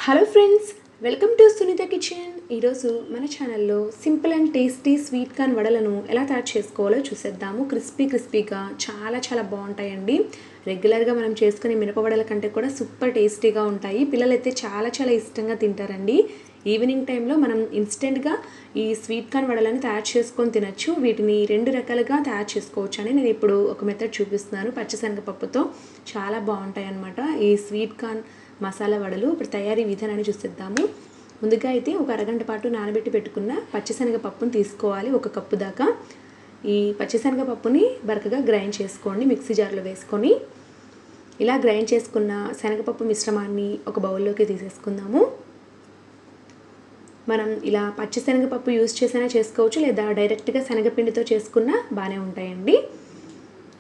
Hello friends, welcome to Sunitha kitchen. ఈరోజు మన ఛానల్లో simple and tasty sweet corn వడలను ఎలా తయారు చేసుకోవాలో చూసేద్దాము. క్రిస్పీగా చాలా బాగుంటాయండి. రెగ్యులర్గా మనం చేసుకునే మినపవడల కంటే కూడా సూపర్ టేస్టీగా ఉంటాయి. పిల్లలైతే చాలా ఇష్టంగా తింటారండి. ఈవినింగ్ టైంలో మనం ఇన్స్టెంట్గా ఈ స్వీట్ కార్న్ వడలని తయారు చేసుకొని తినచ్చు. వీటిని 2 రకాలుగా తయారు చేసుకోవచ్చు అని నేను ఇప్పుడు ఒక మెథడ్ చూపిస్తున్నాను. పచ్చిశనగపప్పుతో చాలా బాగుంటాయి అన్నమాట ఈ స్వీట్ కార్న్ మసాలా వడలు. ఇప్పుడు తయారీ విధానాన్ని చూసేద్దాము. ముందుగా అయితే ఒక అరగంట పాటు నానబెట్టి పెట్టుకున్న పచ్చిశనగపప్పుని తీసుకోవాలి. 1 కప్పు దాకా. ఈ పచ్చిశనగపప్పుని బరకగా గ్రైండ్ చేసుకోండి. మిక్సీ జార్లో వేసుకొని ఇలా గ్రైండ్ చేసుకున్న శనగపప్పు మిశ్రమాన్ని ఒక బౌల్లోకి తీసేసుకుందాము. మనం ఇలా పచ్చిశనగపప్పు యూజ్ చేసినా చేసుకోవచ్చు, లేదా డైరెక్ట్గా శనగపిండితో చేసుకున్నా బాగానే ఉంటాయండి.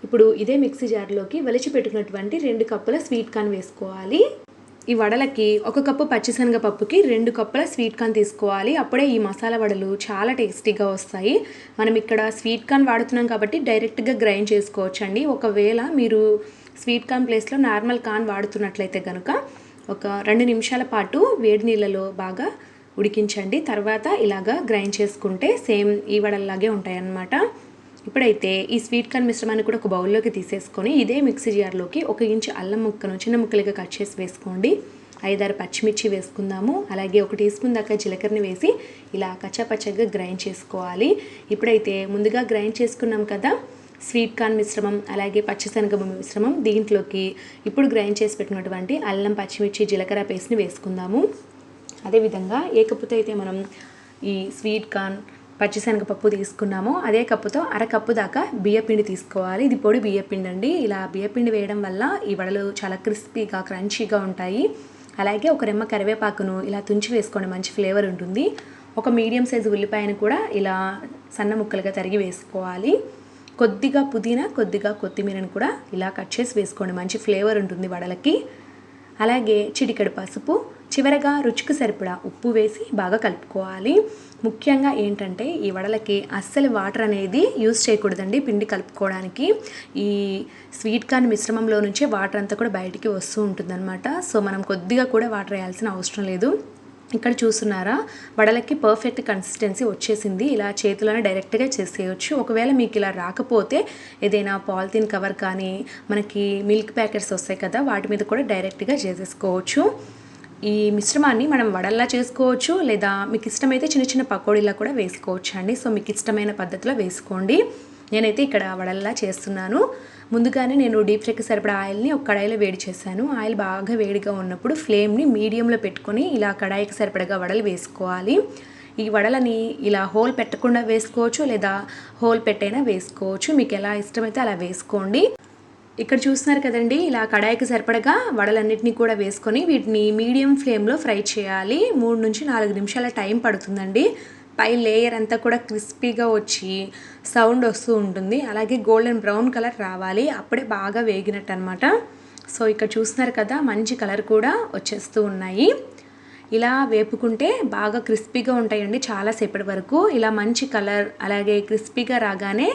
ఇప్పుడు ఇదే మిక్సీ జార్లోకి వలిచి పెట్టుకున్నటువంటి 2 కప్పుల స్వీట్ కార్న్ వేసుకోవాలి. ఈ వడలకి 1 కప్పు పచ్చిశనగపప్పుకి 2 కప్పుల స్వీట్ కార్న్ తీసుకోవాలి. అప్పుడే ఈ మసాలా వడలు చాలా టేస్టీగా వస్తాయి. మనం ఇక్కడ స్వీట్ కార్న్ వాడుతున్నాం కాబట్టి డైరెక్ట్గా గ్రైండ్ చేసుకోవచ్చండి. ఒకవేళ మీరు స్వీట్ కార్న్ ప్లేస్లో నార్మల్ కార్న్ వాడుతున్నట్లయితే కనుక ఒక 2 నిమిషాల పాటు వేడి నీళ్ళలో బాగా ఉడికించండి. తర్వాత ఇలాగా గ్రైండ్ చేసుకుంటే సేమ్ ఈ వడల్లాగే ఉంటాయన్నమాట. ఇప్పుడైతే ఈ స్వీట్ కార్న్ మిశ్రమాన్ని కూడా ఒక బౌల్లోకి తీసేసుకొని ఇదే మిక్సీ జార్లోకి 1 ఇంచు అల్లం ముక్కను చిన్న ముక్కలుగా కట్ చేసి వేసుకోండి. 5-6 పచ్చిమిర్చి వేసుకుందాము. అలాగే 1 టీ స్పూన్ దాకా జీలకర్రని వేసి ఇలా కచ్చాపచ్చగా గ్రైండ్ చేసుకోవాలి. ఇప్పుడైతే ముందుగా గ్రైండ్ చేసుకున్నాం కదా స్వీట్ కార్న్ మిశ్రమం, అలాగే పచ్చిశనగపప్పు మిశ్రమం, దీంట్లోకి ఇప్పుడు గ్రైండ్ చేసి పెట్టినటువంటి అల్లం, పచ్చిమిర్చి, జీలకర్ర పేస్ట్ని వేసుకుందాము. అదేవిధంగా ఏ కప్పుతో అయితే మనం ఈ స్వీట్ కార్న్ పచ్చిశనగపప్పు తీసుకున్నామో అదే కప్పుతో 1/2 కప్పు దాకా బియ్యపిండి తీసుకోవాలి. ఇది పొడి బియ్యపిండి అండి. ఇలా బియ్యపిండి వేయడం వల్ల ఈ వడలు చాలా క్రిస్పీగా క్రంచీగా ఉంటాయి. అలాగే 1 రెమ్మ కరివేపాకును ఇలా తుంచి వేసుకోండి, మంచి ఫ్లేవర్ ఉంటుంది. 1 మీడియం సైజు ఉల్లిపాయను కూడా ఇలా సన్న ముక్కలుగా తరిగి వేసుకోవాలి. కొద్దిగా పుదీనా, కొద్దిగా కొత్తిమీరను కూడా ఇలా కట్ చేసి వేసుకోండి, మంచి ఫ్లేవర్ ఉంటుంది వడలకి. అలాగే చిటికెడు పసుపు, చివరగా రుచికి సరిపడా ఉప్పు వేసి బాగా కలుపుకోవాలి. ముఖ్యంగా ఏంటంటే ఈ వడలకి అస్సలు వాటర్ అనేది యూజ్ చేయకూడదండి పిండి కలుపుకోవడానికి. ఈ స్వీట్ కార్న్ మిశ్రమంలో నుంచే వాటర్ అంతా కూడా బయటికి వస్తూ ఉంటుందన్నమాట. సో మనం కొద్దిగా కూడా వాటర్ వేయాల్సిన అవసరం లేదు. ఇక్కడ చూస్తున్నారా, వడలకి పర్ఫెక్ట్ కన్సిస్టెన్సీ వచ్చేసింది. ఇలా చేతిలోనే డైరెక్ట్గా చేసేయచ్చు. ఒకవేళ మీకు ఇలా రాకపోతే ఏదైనా పాలిథిన్ కవర్ కానీ మనకి మిల్క్ ప్యాకెట్స్ వస్తాయి కదా, వాటి మీద కూడా డైరెక్ట్గా చేసేసుకోవచ్చు. ఈ మిశ్రమాన్ని మనం వడల్లా చేసుకోవచ్చు, లేదా మీకు ఇష్టమైతే చిన్న పకోడీలా కూడా వేసుకోవచ్చు అండి. సో మీకు ఇష్టమైన పద్ధతిలో వేసుకోండి. నేనైతే ఇక్కడ వడల్లా చేస్తున్నాను. ముందుగానే నేను డీప్ ఫ్రైకి సరిపడా ఆయిల్ని ఒక కడాయిలో వేడి చేశాను. ఆయిల్ బాగా వేడిగా ఉన్నప్పుడు ఫ్లేమ్ని మీడియంలో పెట్టుకొని ఇలా కడాయికి సరిపడగా వడలు వేసుకోవాలి. ఈ వడలని ఇలా హోల్ పెట్టకుండా వేసుకోవచ్చు, లేదా హోల్ పెట్టైనా వేసుకోవచ్చు. మీకు ఎలా ఇష్టమైతే అలా వేసుకోండి. ఇక్కడ చూస్తున్నారు కదండి, ఇలా కడాయికి సరిపడగా వడలన్నిటినీ కూడా వేసుకొని వీటిని మీడియం ఫ్లేమ్లో ఫ్రై చేయాలి. 3 నుంచి 4 నిమిషాల టైం పడుతుందండి. పై లేయర్ అంతా కూడా క్రిస్పీగా వచ్చి సౌండ్ వస్తూ ఉంటుంది. అలాగే గోల్డెన్ బ్రౌన్ కలర్ రావాలి, అప్పుడే బాగా వేగినట్టు అనమాట. సో ఇక్కడ చూస్తున్నారు కదా, మంచి కలర్ కూడా వచ్చేస్తూ ఉన్నాయి. ఇలా వేపుకుంటే బాగా క్రిస్పీగా ఉంటాయండి చాలాసేపటి వరకు. ఇలా మంచి కలర్ అలాగే క్రిస్పీగా రాగానే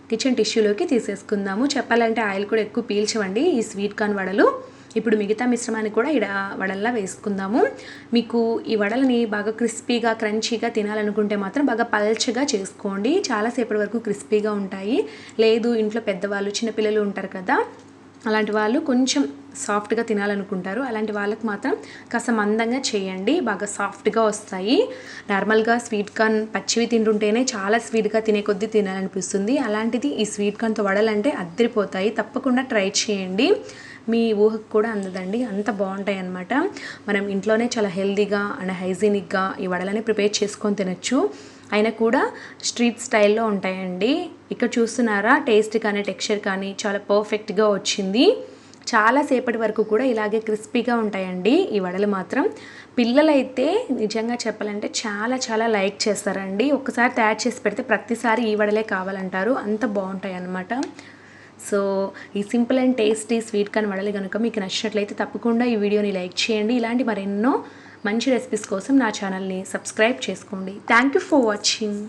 కిచెన్ టిష్యూలోకి తీసేసుకుందాము. చెప్పాలంటే ఆయిల్ కూడా ఎక్కువ పీల్చవండి ఈ స్వీట్ కార్న్ వడలు. ఇప్పుడు మిగతా మిశ్రమాన్ని కూడా ఇక్కడ వడల్లా వేసుకుందాము. మీకు ఈ వడలని బాగా క్రిస్పీగా క్రంచీగా తినాలనుకుంటే మాత్రం బాగా పల్చగా చేసుకోండి, చాలాసేపటి వరకు క్రిస్పీగా ఉంటాయి. లేదు ఇంట్లో పెద్దవాళ్ళు చిన్నపిల్లలు ఉంటారు కదా, అలాంటి వాళ్ళు కొంచెం సాఫ్ట్గా తినాలనుకుంటారు. అలాంటి వాళ్ళకి మాత్రం కాస్త మందంగా చేయండి, బాగా సాఫ్ట్గా వస్తాయి. నార్మల్గా స్వీట్ కార్న్ పచ్చివి తింటుంటేనే చాలా స్వీట్గా తినే కొద్దీ తినాలనిపిస్తుంది. అలాంటిది ఈ స్వీట్ కార్న్తో వడలంటే అద్దరిపోతాయి. తప్పకుండా ట్రై చేయండి, మీ ఊహకు కూడా అందదండి, అంత బాగుంటాయి అన్నమాట. మనం ఇంట్లోనే చాలా హెల్తీగా అండ్ హైజీనిక్గా ఈ వడలని ప్రిపేర్ చేసుకొని తినచ్చు. అయినా కూడా స్ట్రీట్ స్టైల్లో ఉంటాయండి. ఇక్కడ చూస్తున్నారా, టేస్ట్ కానీ టెక్స్చర్ కానీ చాలా పర్ఫెక్ట్గా వచ్చింది. చాలాసేపటి వరకు కూడా ఇలాగే క్రిస్పీగా ఉంటాయండి ఈ వడలు మాత్రం. పిల్లలైతే నిజంగా చెప్పాలంటే చాలా లైక్ చేస్తారండి. ఒక్కసారి తయారు చేసి పెడితే ప్రతిసారి ఈ వడలే కావాలంటారు, అంత బాగుంటాయి అన్నమాట. సో ఈ simple and tasty sweet corn వడలు కనుక మీకు నచ్చినట్లయితే తప్పకుండా ఈ వీడియోని లైక్ చేయండి. ఇలాంటి మరెన్నో మంచి రెసిపీస్ కోసం నా ఛానల్ని సబ్స్క్రైబ్ చేసుకోండి. Thank you for watching.